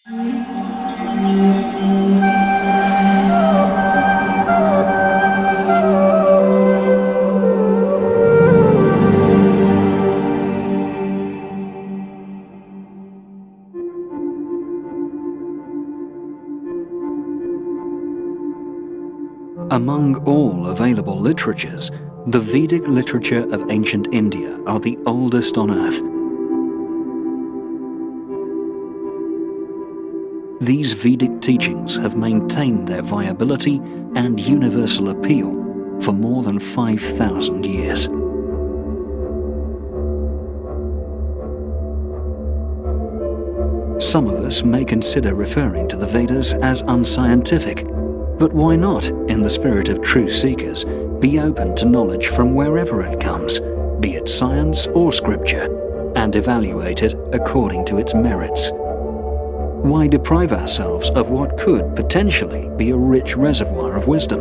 Among all available literatures, the Vedic literature of ancient India are the oldest on earth. These Vedic teachings have maintained their viability and universal appeal for more than 5,000 years. Some of us may consider referring to the Vedas as unscientific, but why not, in the spirit of true seekers, be open to knowledge from wherever it comes, be it science or scripture, and evaluate it according to its merits? Why deprive ourselves of what could potentially be a rich reservoir of wisdom?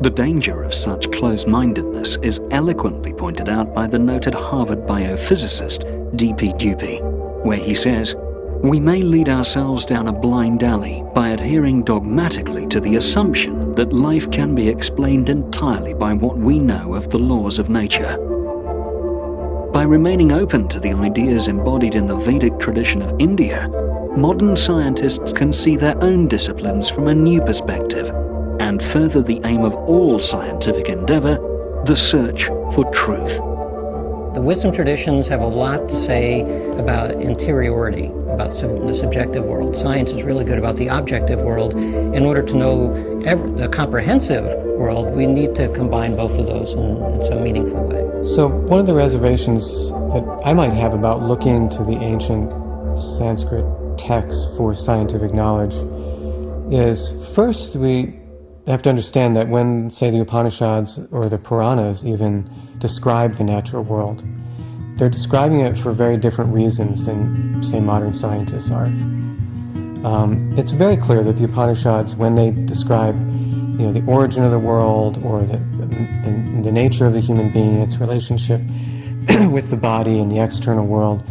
The danger of such closed-mindedness is eloquently pointed out by the noted Harvard biophysicist D.P. Dupy, where he says, "We may lead ourselves down a blind alley by adhering dogmatically to the assumption that life can be explained entirely by what we know of the laws of nature. By remaining open to the ideas embodied in the Vedic tradition of India, modern scientists can see their own disciplines from a new perspective and further the aim of all scientific endeavor, the search for truth." The wisdom traditions have a lot to say about interiority, about the subjective world. Science is really good about the objective world. In order to know the comprehensive world, we need to combine both of those in some meaningful way. So one of the reservations that I might have about looking to the ancient Sanskrit texts for scientific knowledge is, first, we have to understand that when, say, the Upanishads or the Puranas even describe the natural world, they're describing it for very different reasons than, say, modern scientists are. It's very clear that the Upanishads, when they describe, the origin of the world or the nature of the human being, its relationship with the body and the external world,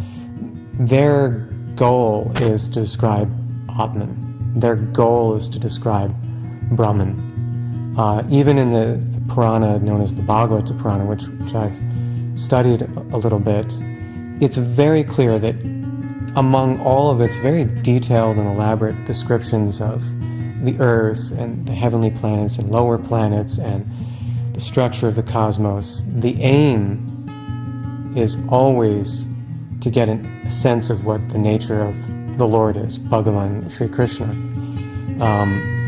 their goal is to describe Atman. Their goal is to describe Brahman. Even in the Purana known as the Bhagavata Purana, which I've studied a little bit, it's very clear that among all of its very detailed and elaborate descriptions of the Earth and the heavenly planets and lower planets and the structure of the cosmos, the aim is always to get a sense of what the nature of the Lord is, Bhagavan Sri Krishna.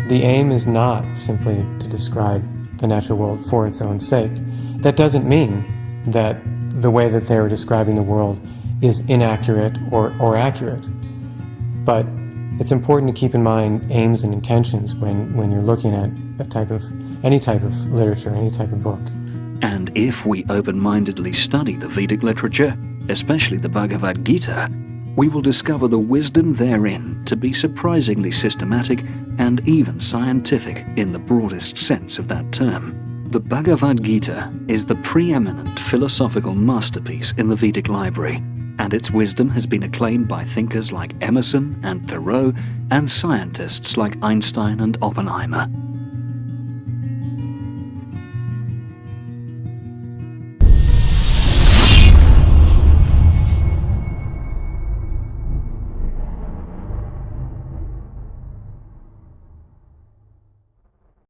The aim is not simply to describe the natural world for its own sake. That doesn't mean that the way that they were describing the world is inaccurate or accurate. But it's important to keep in mind aims and intentions when you're looking at any type of literature, any type of book. And if we open-mindedly study the Vedic literature, especially the Bhagavad Gita, we will discover the wisdom therein to be surprisingly systematic and even scientific in the broadest sense of that term. The Bhagavad Gita is the preeminent philosophical masterpiece in the Vedic library, and its wisdom has been acclaimed by thinkers like Emerson and Thoreau and scientists like Einstein and Oppenheimer.